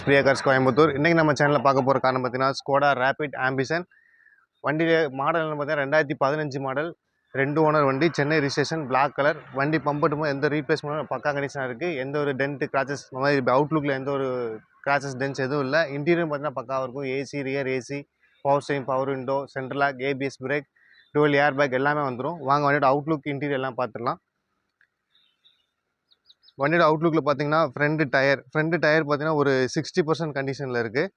Priya cars Coimbatore. இன்றைக்கி நம்ம சேனலில் பார்க்க போகிற காரணம் பார்த்தீங்கன்னா ஸ்கோடா ரேபிட் ஆம்பிஷன். வண்டியில் மாடல் பார்த்தீங்கன்னா 2015 மாடல், 2 ஓனர் வண்டி, சென்னை ரிஜிஸ்ட்ரேஷன், பிளாக் கலர். வண்டி பம்பட்டுமோ எந்த ரீப்ளேஸ்மெண்ட்டும் பக்கா கண்டிஷனாக இருக்குது. எந்த ஒரு டென்ட்டு கிராச்சஸ் இந்த மாதிரி அவுட்லுக்கில் எந்த ஒரு கிராச்சஸ் டென்ட்ஸ் எதுவும் இல்லை. இன்டீரியர் பார்த்தீங்கன்னா பக்காவாக இருக்கும். AC, rear AC, power steering, power window, central lock, ABS brake, dual air bag எல்லாமே வந்துடும். வாங்க வண்டியோட அவுட்லுக் இன்டீரியர் எல்லாம் பார்த்துடலாம். வண்டியோட அவுட்லுக்கில் பார்த்தீங்கன்னா ஃப்ரண்ட் டயர் பார்த்தீங்கன்னா ஒரு 60% கண்டிஷனில் இருக்குது.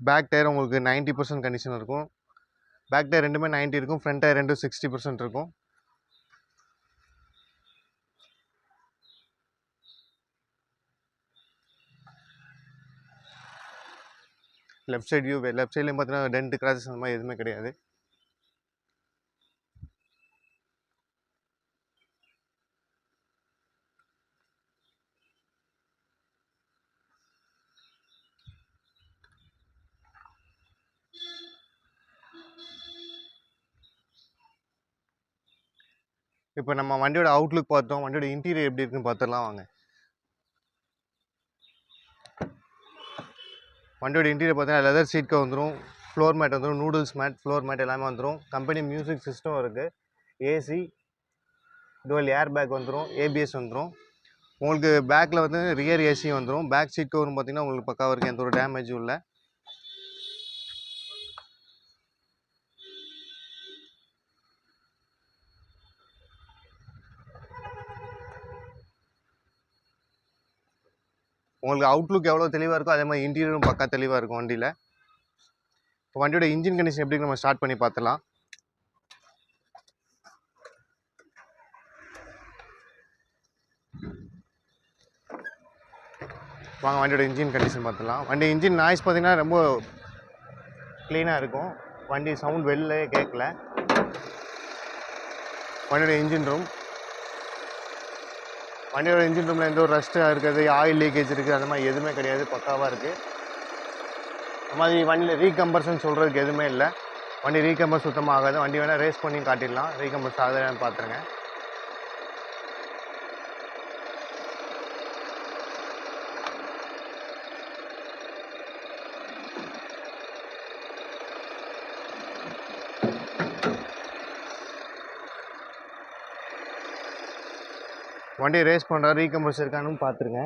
பேக் டயர் உங்களுக்கு 90% கண்டிஷன் இருக்கும். பேக் டயர் ரெண்டுமே 90 இருக்கும். ஃப்ரண்ட் டயர் ரெண்டும் 60% இருக்கும். லெஃப்ட் சைட்லேயும் பார்த்தீங்கன்னா டென்ட் கிராச்சஸ் அந்த மாதிரி எதுவுமே கிடையாது. இப்போ நம்ம வண்டியோட அவுட்லுக் பார்த்தோம். வண்டியோட இன்டீரியர் எப்படி இருக்குன்னு பார்த்துடலாம் வாங்க. வண்டியோட இன்டீரியர் பார்த்தீங்கன்னா லெதர் சீட்க்கு வந்துடும். ஃப்ளோர் மேட் வந்துடும். நூடுல்ஸ் மேட், ஃப்ளோர் மேட் எல்லாமே வந்துடும். கம்பெனி மியூசிக் சிஸ்டம் இருக்குது. ஏசி, டுவெல் ஏர் பேக் வந்துடும். ஏபிஎஸ் வந்துடும். உங்களுக்கு பேக்கில் வந்து ரியர் ஏசி வந்துடும். பேக் சீட் கவரும் பார்த்தீங்கன்னா உங்களுக்கு பக்காவாக இருக்குது. எந்த ஒரு டேமேஜும் இல்லை. உங்களுக்கு அவுட்லுக் எவ்வளோ தெளிவாக இருக்கோ அதே மாதிரி இன்டீரியரும் பக்கா தெளிவாக இருக்கும் வண்டியில். இப்போ வண்டியோட இன்ஜின் கண்டிஷன் எப்படி நம்ம ஸ்டார்ட் பண்ணி பார்த்துலாம். வாங்க வண்டியோட இன்ஜின் கண்டிஷன் பார்த்துலாம். வண்டி இன்ஜின் நாய்ஸ் பார்த்தீங்கன்னா ரொம்ப க்ளீனாக இருக்கும். வண்டி சவுண்ட் வெளில கேட்கல. வண்டியோட இன்ஜின் ரூமில் எந்த ஒரு ரஸ்ட்டாக இருக்குது, ஆயில் லீக்கேஜ் இருக்குது, அந்த மாதிரி எதுவுமே கிடையாது. பக்காவாக இருக்குது. அந்த மாதிரி வண்டியில் ரீகம்பர்ஷன் சொல்கிறதுக்கு எதுவுமே இல்லை. வண்டி ரீகம்பர் சுத்தமாக ஆகாது. வண்டி வேணால் ரேஸ் பண்ணி காட்டிடலாம். ரீகம்பர்ஸ் ஆகுதுன்னு பார்த்துருங்க. வண்டியை ரேஸ் பண்ணுறா ரீகம்பர்ஸ் இருக்கான்னு பார்த்துருங்க.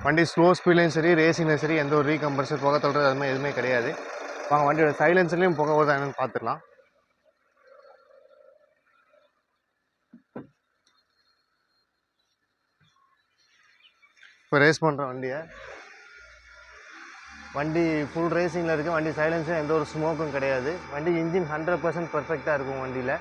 வண்டி ஸ்லோ ஸ்பீட்லேயும் சரி, ரேசிங்லையும் சரி எந்த ஒரு ரீகம்பர்ஸர் புகை தள்ளுறது அது மாதிரி எதுவுமே கிடையாது. வாங்க வண்டியோட சைலன்ஸ்லேயும் புகை வருதா என்னன்னு பார்த்துடலாம். இப்போ ரேஸ் பண்ணுற வண்டி ஃபுல் ரேசிங்கில் இருக்குது. வண்டி சைலன்ஸும் எந்த ஒரு ஸ்மோக்கும் கிடையாது. வண்டி இன்ஜின் 100% பர்ஃபெக்டாக இருக்கும் வண்டியில்.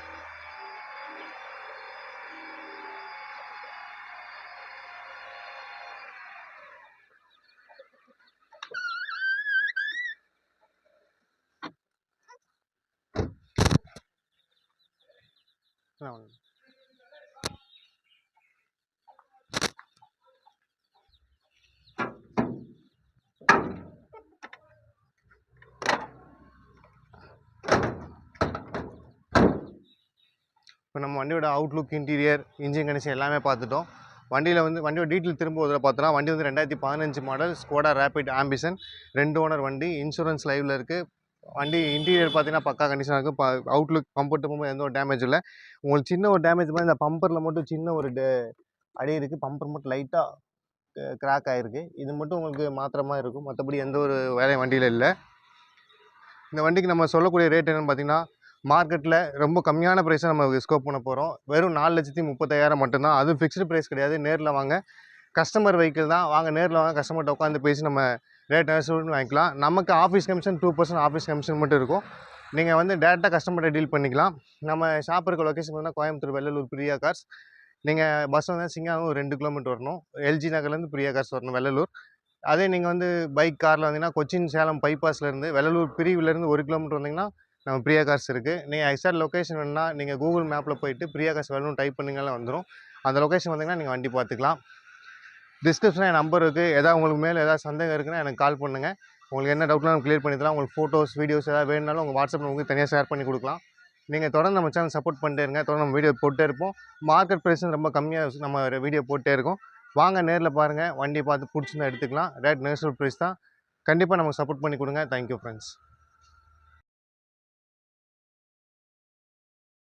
இப்போ நம்ம வண்டியோட அவுட்லுக், இன்டீரியர், இன்ஜின் கண்டிஷன் எல்லாமே பார்த்துட்டோம். வண்டியோட டீட்டெயில் திரும்ப ஒரு பார்த்தோம்னா, வண்டி வந்து 2015 model Skoda Rapid ambition, 2 owner வண்டி, இன்சூரன்ஸ் லைவில் இருக்குது. வண்டி இன்டீரியர் பார்த்தீங்கன்னா பக்கா கண்டிஷனாக இருக்குது. அவுட்லுக் பம்பர் போகும்போது எந்த ஒரு டேமேஜ் இல்லை. உங்களுக்கு சின்ன ஒரு டேமேஜ் மாதிரி இந்த பம்பரில் மட்டும் சின்ன ஒரு அடி இருக்குது. பம்பர் மட்டும் லைட்டாக கிராக் ஆகிருக்கு. இது மட்டும் உங்களுக்கு மாத்திர மாதிரி இருக்கும். மற்றபடி எந்த ஒரு வேலையும் வண்டியில் இல்லை. இந்த வண்டிக்கு நம்ம சொல்லக்கூடிய ரேட் என்னென்னு பார்த்தீங்கன்னா, மார்க்கெட்டில் ரொம்ப கம்மியான ப்ரைஸை நம்ம ஸ்கோப் பண்ண போகிறோம். வெறும் 4,30,000 மட்டும்தான். அதுவும் ஃபிக்ஸ்டு ப்ரைஸ் கிடையாது. நேரில் வாங்க, கஸ்டமர் வெஹிக்கிள் தான். வாங்க நேரில் வாங்க, கஸ்டமர்கிட்ட உட்காந்து பேசி நம்ம ரேட் சொல்லிட்டு வாங்கிக்கலாம். நமக்கு ஆஃபீஸ் கமிஷன் 2% ஆஃபீஸ் கமிஷன் மட்டும் இருக்கும். நீங்கள் வந்து டேரெக்டாக கஸ்டமர்கிட்ட டீல் பண்ணிக்கலாம். நம்ம ஷாப் இருக்க லொக்கேஷன் பார்த்தீங்கன்னா கோயம்புத்தூர் வெள்ளலூர் பிரியா கார்ஸ். நீங்கள் பஸ் வந்து சிங்கானூர் 2 கிலோமீட்டர் வரணும். எல்ஜி நகர்லேருந்து பிரியா கார்ஸ் வரணும் வெள்ளலூர். அதே நீங்கள் வந்து பைக் காரில் வந்தீங்கன்னா கொச்சின் சேலம் பைபாஸ்லேருந்து வெள்ளலூர் பிரிவிலேருந்து 1 கிலோமீட்டர் வந்தீங்கன்னா நம்ம பிரியா கார்ஸ் இருக்குது. நீங்கள் எக்ஸாக்ட் லொக்கேஷன் வேணுன்னா நீங்கள் கூகுள் மேப்பில் போயிட்டு பிரியா கார்ஸ் வெள்ளலூர் டைப் பண்ணிங்கனாலே வந்துடும். அந்த லொக்கேஷன் வந்தீங்கன்னா நீங்கள் வண்டி பார்த்துக்கலாம். டிஸ்கிரிப்ஷனில் என் நம்பர் இருக்குது. ஏதாவது உங்களுக்கு மேலே ஏதாவது சந்தேகம் இருக்குன்னா எனக்கு கால் பண்ணுங்கள். உங்களுக்கு என்ன டவுட்லாம் கிளியர் பண்ணி தரலாம். உங்களுக்கு ஃபோட்டோஸ், வீடியோஸ் ஏதாவது வேணுனாலும் உங்கள் வாட்ஸ்அப்பில் உங்களுக்கு தனியாக ஷேர் பண்ணி கொடுக்கலாம். நீங்கள் தொடர்ந்து நம்ம சேனல் சப்போர்ட் பண்ணிட்டே இருங்க. தொடர்ந்து நம்ம வீடியோ போட்டே இருப்போம். மார்க்கெட் ப்ரைஸ் ரொம்ப கம்மியாக நம்ம வீடியோ போட்டே இருக்கோம். வாங்க நேரில் பாருங்கள், வண்டி பார்த்து பிடிச்சிருந்தா எடுத்துக்கலாம். ரேட் நேச்சுரல் ப்ரைஸ் தான். கண்டிப்பாக நமக்கு சப்போர்ட் பண்ணி கொடுங்க. Thank you friends.